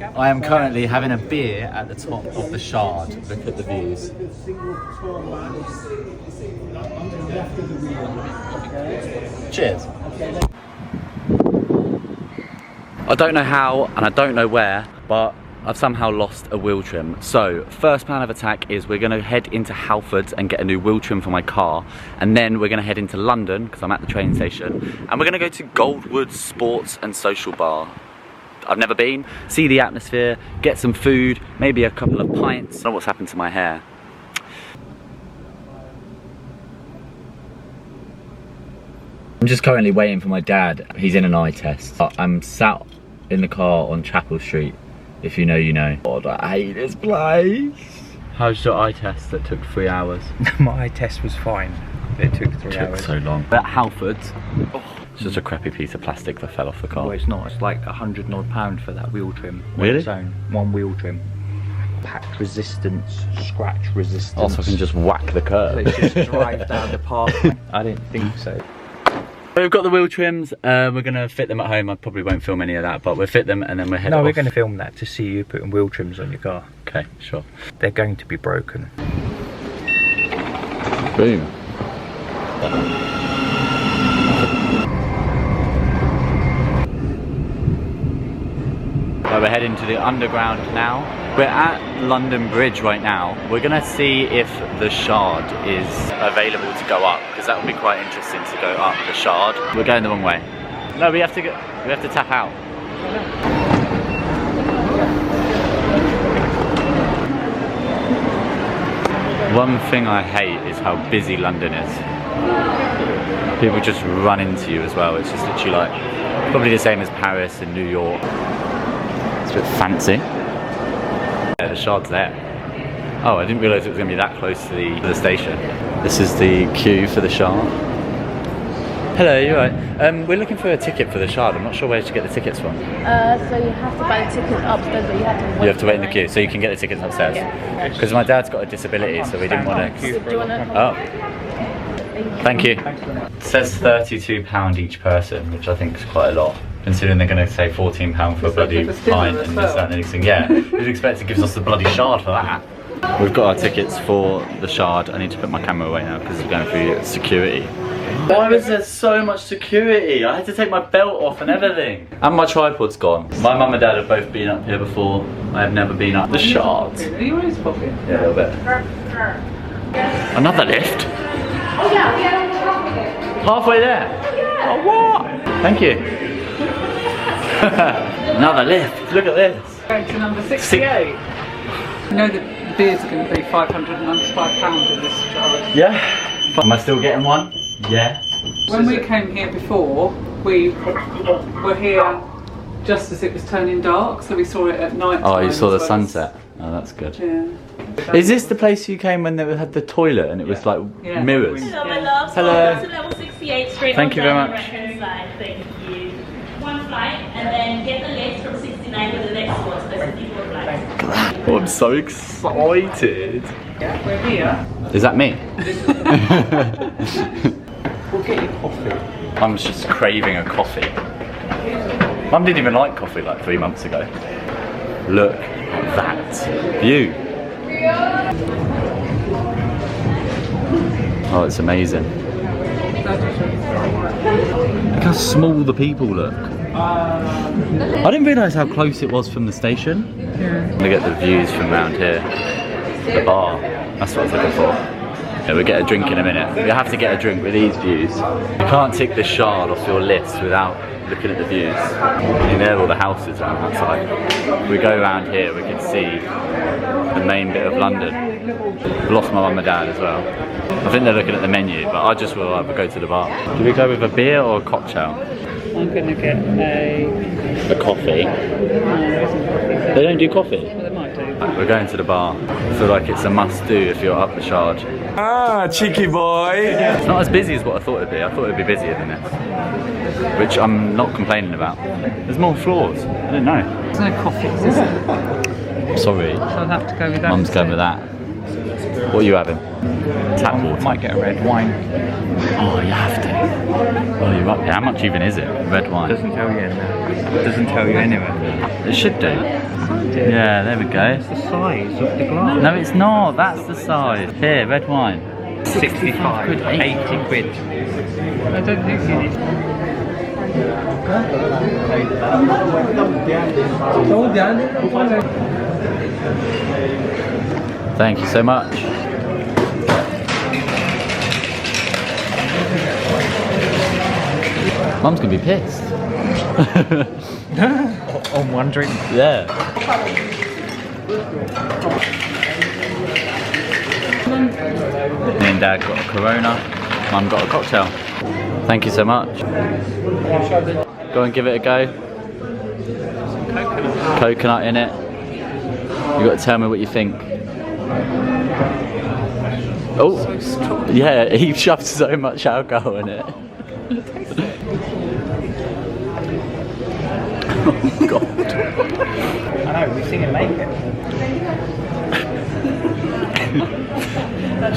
I am currently having a beer at the top of the Shard. Look at the views. Cheers. I don't know how and I don't know where, but I've somehow lost a wheel trim. So first plan of attack is we're gonna head into Halfords and get a new wheel trim for my car, and then we're gonna head into London because I'm at the train station, and we're gonna go to Goldwoods Sports and Social Bar. I've never been, see the atmosphere, get some food, maybe a couple of pints. I don't know what's happened to my hair. I'm just currently waiting for my dad. He's in an eye test. I'm sat in the car on Chapel Street. If you know, you know. God, I hate this place. How's your eye test that took 3 hours? My eye test was fine. It took 3 hours. Took so long. At Halfords, it's just a crappy piece of plastic that fell off the car. Well, it's not. It's like £100 and odd for that wheel trim. Really? Its own. One wheel trim. Pack resistance, scratch resistance. Oh, so I can just whack the curb. So it's just drive down the path. I didn't think so. We've got the wheel trims. We're gonna fit them at home. I probably won't film any of that, but we'll fit them and then we'll head off. No, we're going to film that to see you putting wheel trims on your car. Okay, sure. They're going to be broken. Boom. Right, we're heading to the underground now. We're at London Bridge right now. We're gonna see if the Shard is available to go up, because that would be quite interesting to go up the Shard. We're going the wrong way. No, we have to tap out. One thing I hate is how busy London is. People just run into you as well. It's just literally like, probably the same as Paris and New York. It's a bit fancy. Yeah, the Shard's there. Oh, I didn't realise it was going to be that close to the station. This is the queue for the Shard. Hello, you're right. We're looking for a ticket for the Shard. I'm not sure where to get the tickets from. So you have to buy the tickets upstairs, but you have to wait. You have to wait in the queue, so you can get the tickets upstairs. Because my dad's got a disability, so we didn't want to. Do you want to? Oh. Thank you. It says £32 each person, which I think is quite a lot, considering they're going to say £14 for a bloody pint and this, that and anything. Yeah, you'd expect it gives us the bloody Shard for that. We've got our tickets for the Shard. I need to put my camera away now because we're going through security. Why was there so much security? I had to take my belt off and everything. And my tripod's gone. My mum and dad have both been up here before. I have never been up the Shard. Are you always popping? Yeah, a little bit. Another lift? Oh yeah, we are halfway there. Halfway there? Yeah. Oh, what? Thank you. Another lift. Look at this. Going to number 68. You know the beers are going to be £595 in this charge. Yeah. Am I still getting one? Yeah. When we came here before, we were here just as it was turning dark, so we saw it at night. Oh, you saw the sunset. Oh, that's good. Yeah. Is this the place you came when they had the toilet and it was like mirrors? Hello, my love. Hello. So level 68 straight. Thank you very much. Right-hand side. Thank you. One flight, and then get the lift from 69 to the next one. So there's 54 flights. Oh, I'm so excited. Yeah, we're here. Is that me? We'll get you coffee. I'm just craving a coffee. Mum didn't even like coffee like 3 months ago. Look at that view. Oh, it's amazing. Look how small the people look. I didn't realise how close it was from the station. Look at the views from around here. The bar. That's what I was looking for. Yeah, we'll get a drink in a minute. You have to get a drink with these views. You can't tick the Shard off your list without looking at the views. And there are all the houses around outside. If we go around here, we can see the main bit of London. I've lost my mum and dad as well. I think they're looking at the menu, but I just will either go to the bar. Do we go with a beer or a cocktail? I'm going to get A coffee. They don't do coffee? Well, they might do. We're going to the bar. I feel like it's a must do if you're up the Shard. Ah, cheeky boy! It's not as busy as what I thought it'd be. I thought it'd be busier than this. Which I'm not complaining about. There's more floors. I didn't know. There's no coffees, is there? Sorry. So I'll have to go with that. Mum's going with that. What are you having? Tap water. Might get a red wine. Oh, you have to. Oh, you're up there. How much even is it? Red wine. Doesn't tell you anywhere. Doesn't tell you anywhere. It should do. Yeah, there we go. It's the size of the glass. No, it's not. That's the size. Here, red wine. 65 quid, 80 quid. I don't think you need. Thank you so much. Mum's gonna be pissed. On one drink. Yeah. Me and Dad got a Corona. Mum got a cocktail. Thank you so much. Go and give it a go. Coconut in it. You got to tell me what you think. Oh, yeah, he shoved so much alcohol in it. Oh God. I know, we've seen it make it.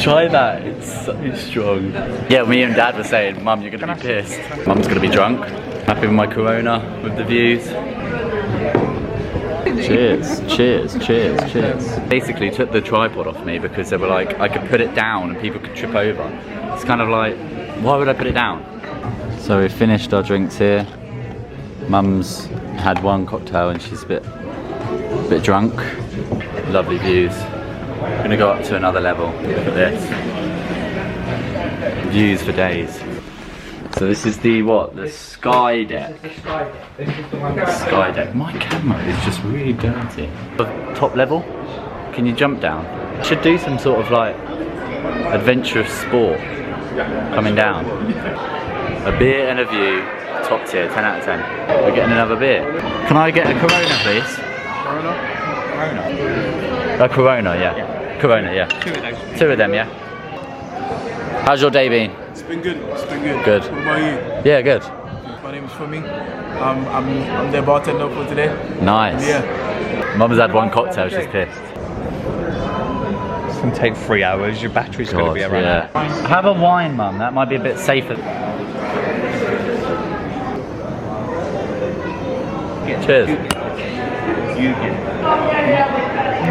Try that, it's so strong. Yeah, me and Dad were saying, Mum, you're gonna be pissed. Mum's gonna be drunk. Happy with my Corona, with the views. Cheers, cheers, cheers, cheers. Basically took the tripod off me because they were like, I could put it down and people could trip over. It's kind of like, why would I put it down? So we finished our drinks here. Mum's had one cocktail and she's a bit drunk. Lovely views. Gonna go up to another level. Look at this. Views for days. So this is the what? The sky deck. Sky deck. My camera is just really dirty. Top level. Can you jump down? Should do some sort of like adventurous sport coming down. A beer and a view. Top tier. 10 out of 10. We're getting another beer. Can I get a Corona, please? Corona? A Corona, yeah. Corona, yeah. Two of those. Two of them, yeah. How's your day been? It's been good. It's been good. Good. What about you? Yeah, good. My name is Fumi. I'm the bartender for today. Nice. Yeah. Mum's had one cocktail, she's pissed. It's going to take 3 hours. Your battery's going to be around. Yeah. Have a wine, Mum. That might be a bit safer. Cheers. You get.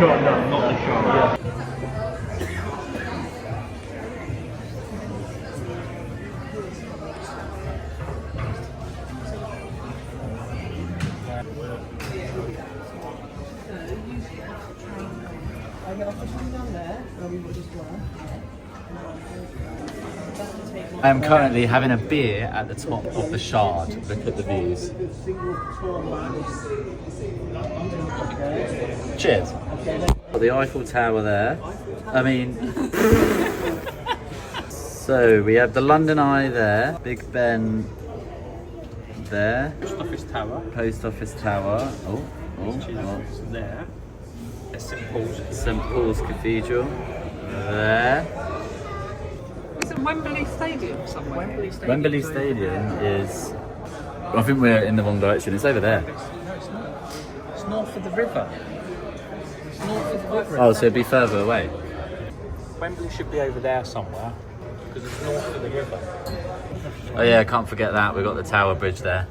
No, not the shot. Yeah. I am currently having a beer at the top of the Shard. Look at the views. Cheers. Got the Eiffel Tower there. I mean... So we have the London Eye there. Big Ben there. Post Office Tower. Post Office Tower. Oh. There. St Paul's. St Paul's Cathedral. There. Is it Wembley Stadium somewhere? Wembley Stadium is... I think we're in the wrong direction. It's over there. No, it's not. It's north of the river. It's north of the river. Oh, so it'd be further away. Wembley should be over there somewhere because it's north of the river. Oh yeah, can't forget that. We've got the Tower Bridge there.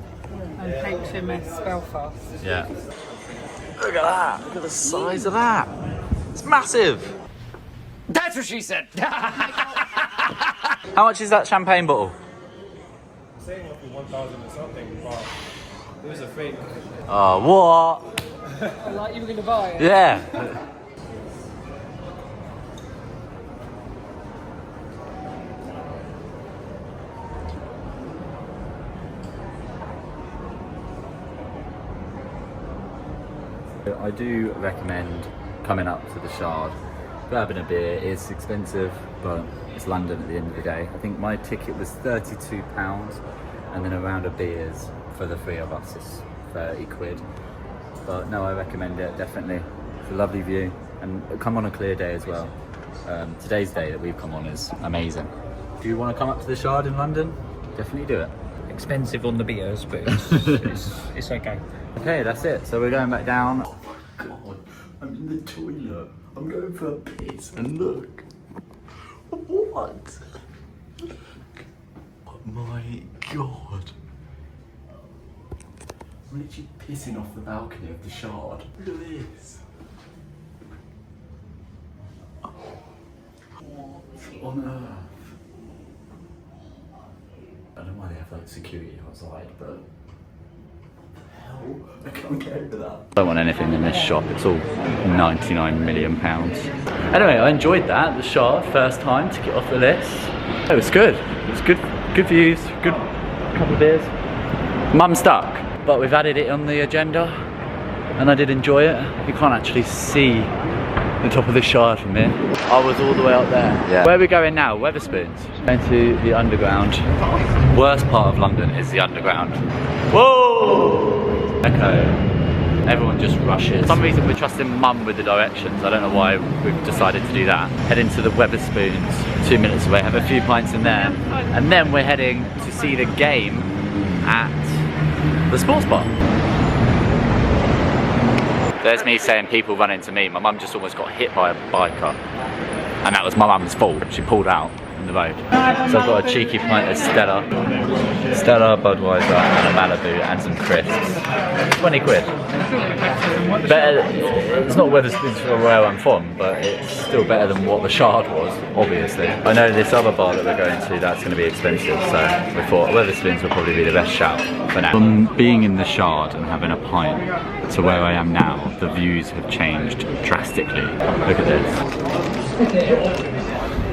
And HMS Belfast. Yeah. Look at that. Look at the size of that. It's massive. That's what she said. How much is that champagne bottle? Saying roughly 1,000 or something, but it was a fake. Oh, what? Like you were going to buy it? Yeah. I do recommend coming up to the Shard, grabbing a beer. It's expensive, but it's London at the end of the day. I think my ticket was £32, and then a round of beers for the three of us is 30 quid. But no, I recommend it, definitely. It's a lovely view, and come on a clear day as well. Today's day that we've come on is amazing. If you want to come up to the Shard in London, definitely do it. Expensive on the beers, but it's okay. Okay, that's it. So we're going back down. God, I'm in the toilet. I'm going for a piss, and look. What? Oh my god. I'm literally pissing off the balcony of the Shard. Look at this. What on earth? I don't know why they have like security outside, but what the hell? I can't get over that. I don't want anything in this shop, it's all £99 million. Anyway, I enjoyed that, the Shard, first time to get off the list. It was good. It was good views, good couple of beers. Mum stuck, but we've added it on the agenda and I did enjoy it. You can't actually see the top of the Shard from here. I was all the way up there. Yeah. Where are we going now? Wetherspoons. Going to the underground. Worst part of London is the underground. Whoa! Echo. Everyone just rushes. For some reason we're trusting Mum with the directions. I don't know why we've decided to do that. Heading to the Wetherspoons, 2 minutes away, have a few pints in there. And then we're heading to see the game at the sports bar. There's me saying people run into me. My mum just almost got hit by a biker. And that was my mum's fault. She pulled out in the road. So I've got a cheeky pint of Stella, Budweiser and a Malibu and some crisps. 20 quid. Better, it's not Wetherspoons for where I'm from, but it's still better than what the Shard was, obviously. I know this other bar that we're going to, that's going to be expensive, so we thought Wetherspoons will probably be the best shout for now. From being in the Shard and having a pint to where I am now, the views have changed drastically. Look at this.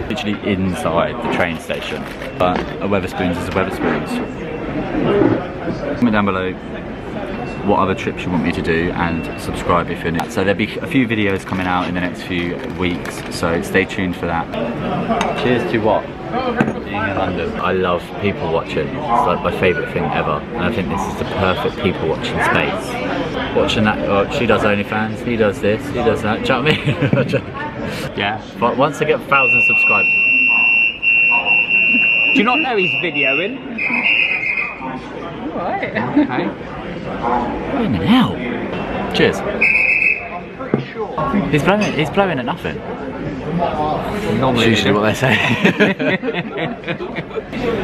Literally inside the train station, but a Wetherspoons is a Wetherspoons. Comment down below what other trips you want me to do and subscribe if you're new. So there'll be a few videos coming out in the next few weeks, so stay tuned for that. Cheers to what? Being in London. I love people watching. It's like my favourite thing ever, and I think this is the perfect people watching space. Watching that, she does OnlyFans, he does this, he does that. Do you know what I mean? Yeah, but once I get 1,000 subscribers. Do you not know he's videoing? Alright. Okay. What the hell? Cheers. He's blowing at nothing. Normally usually what they say.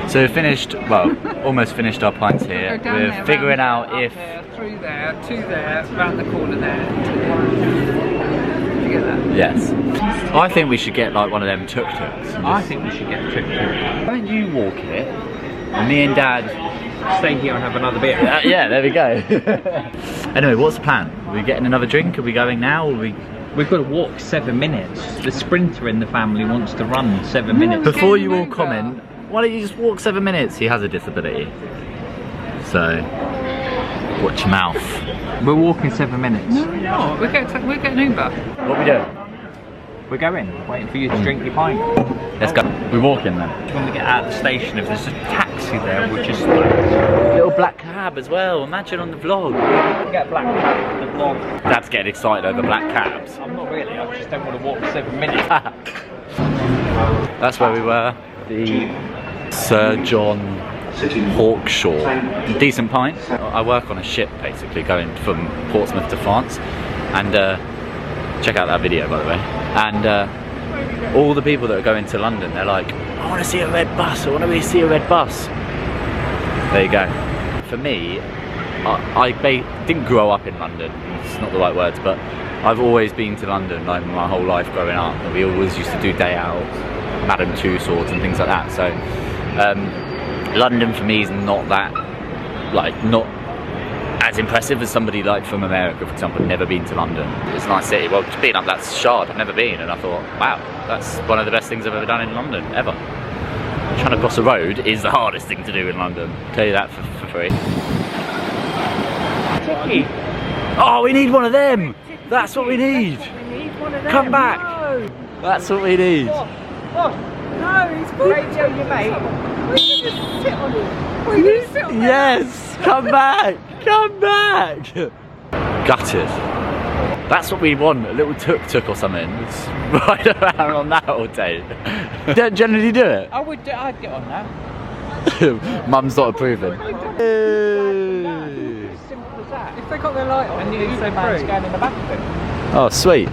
So we've finished, well, almost finished our pints here. We're figuring out if... Through there, to there, round the corner there. Yes. I think we should get like one of them tuk-tuks. I think we should get a tuk-tuk. Why don't you walk it, and me and Dad Stay here and have another beer. yeah, there we go. Anyway, what's the plan? Are we getting another drink? Are we going now? Are we... We've got to walk 7 minutes. The sprinter in the family wants to run 7 minutes. Before you all comment, why don't you just walk 7 minutes? He has a disability. So, watch your mouth. We're walking 7 minutes. No, we're not. We're getting Uber. What are we doing? We're going, waiting for you to drink your pint. Let's go. We're walking then. When we get out of the station, if there's a taxi there, we'll just like... Little black cab as well, imagine on the vlog. Get a black cab for the vlog. Dad's getting excited over black cabs. I'm not really, I just don't want to walk 7 minutes. That's where we were. The Sir John Hawkshaw. Decent pint. I work on a ship basically going from Portsmouth to France, and check out that video by the way. And all the people that are going to London, they're like, I want to see a red bus, I want to see a red bus. There you go. For me, I didn't grow up in London, it's not the right words, but I've always been to London like my whole life growing up. We always used to do day out, Madame Tussauds and things like that. So London for me is not that, like, not as impressive as somebody like from America, for example. Never been to London. It's a nice city. Well, just being up that Shard, I've never been, and I thought, wow, that's one of the best things I've ever done in London, ever. Trying to cross the road is the hardest thing to do in London. I'll tell you that for free. Oh, we need one of them! That's what we need! Come back! No. That's what we need. No, he's radio your mate. We're going to sit on it. We're going to sit on it. Yes! Come back! Come back! Gutted. That's what we want, a little tuk-tuk or something. Just ride around on that all day. You don't generally do it? I'd get on that. Mum's not approving. Simple as that. If they got their light on, and the man's going in the back of it. Oh, sweet.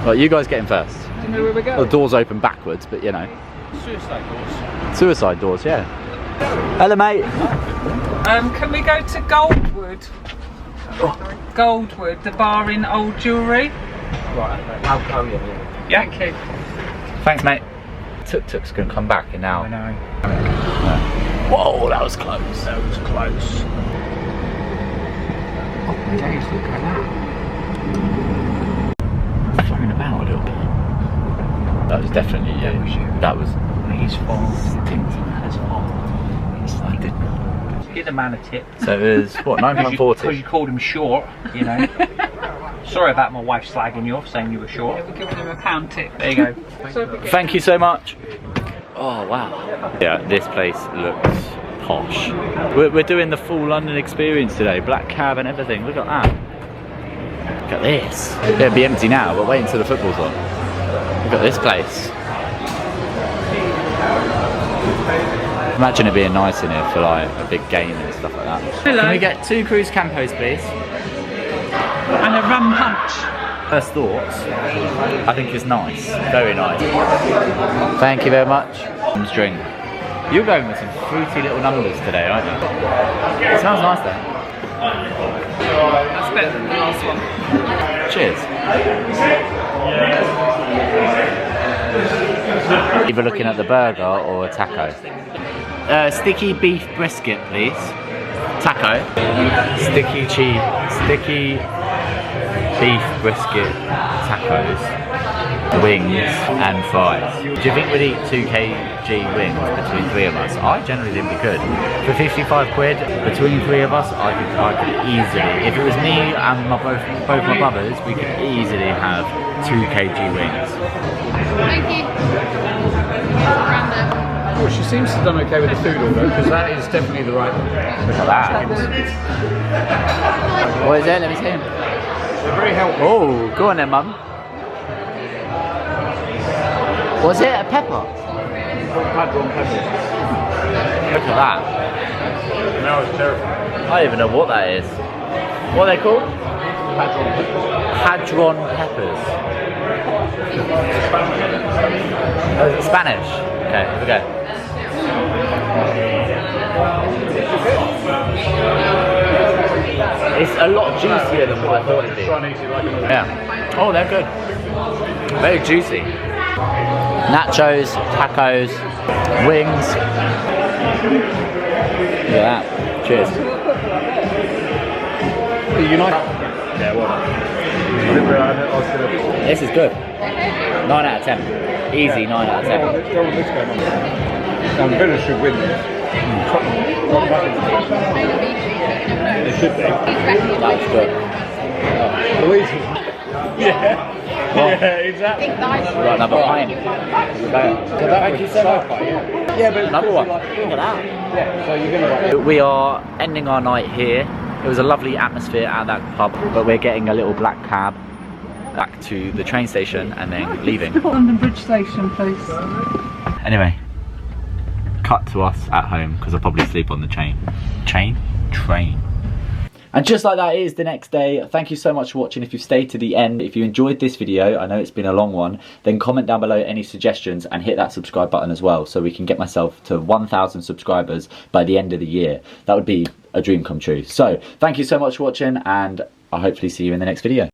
Right, you guys get in first. Do you know where we're going? Well, the door's open backwards, but you know. Suicide doors. Suicide doors, yeah. Hello, mate. Can we go to Goldwood? Goldwood, the bar in Old Jewellery. Right, okay. Oh, yeah. Yeah. Thank you. Thanks, mate. Tuk-tuk's gonna come back and now. I know. Whoa, that was close. That was close. Oh, my days, look at that. Flying about a little bit. That was definitely you. That was you. That was. He's fault. That's I didn't. Give the man a tip. So it was what, Because £9.40? you called him short, you know. Sorry about my wife slagging you off, saying you were short. We're giving him a £1 tip. There you go. Thank you so much. Oh wow. Yeah, this place looks posh. We're doing the full London experience today. Black cab and everything. Look at that. Look at this. Yeah, it'll be empty now, but wait until the football's on. Look at this place. Imagine it being nice in here for like a big game and stuff like that. Hello. Can we get 2 cruise campos, please? And a rum punch. First thoughts, I think it's nice. Very nice. Thank you very much. Drink. You're going with some fruity little numbers today, aren't you? It smells nice though. That's better than the last one. Cheers. Either looking at the burger or a taco. Sticky beef brisket, please. Taco. Sticky beef brisket tacos, wings and fries. Do you think we'd eat 2 kg wings between 3 of us? I generally think we could. For 55 quid between 3 of us, I could easily, if it was me and both my brothers, we could easily have 2 kg wings. Thank you. Well, she seems to have done okay with the food order, because that is definitely the right. Look at that. What is it? Let me see. They're very helpful. Oh, go on then, mum. Was it a pepper? Padron peppers. Look at that. No, it's terrible. I don't even know what that is. What are they called? Padron peppers. Oh, is it Spanish? Okay, here we go. It's a lot juicier than what I thought it'd be. Yeah. Oh, they're good. Very juicy. Nachos, tacos, wings. Look at that. Cheers. Yeah, well. This is good. 9 out of 10. Easy 9 out of 10. I'm Villa should win this. It should be. That's good. Louise. Yeah. Yeah, exactly. Right, another pint. Thank you so much. Yeah, but Another one. Look at that. yeah, so you're gonna We are ending our night here. It was a lovely atmosphere at that pub, but we're getting a little black cab back to the train station and then leaving. London Bridge Station, please. Anyway, cut to us at home because I'll probably sleep on the train. And just like that, it is the next day. Thank you so much for watching. If you've stayed to the end, if you enjoyed this video, I know it's been a long one, then comment down below any suggestions and hit that subscribe button as well so we can get myself to 1,000 subscribers by the end of the year. That would be a dream come true. So thank you so much for watching and I'll hopefully see you in the next video.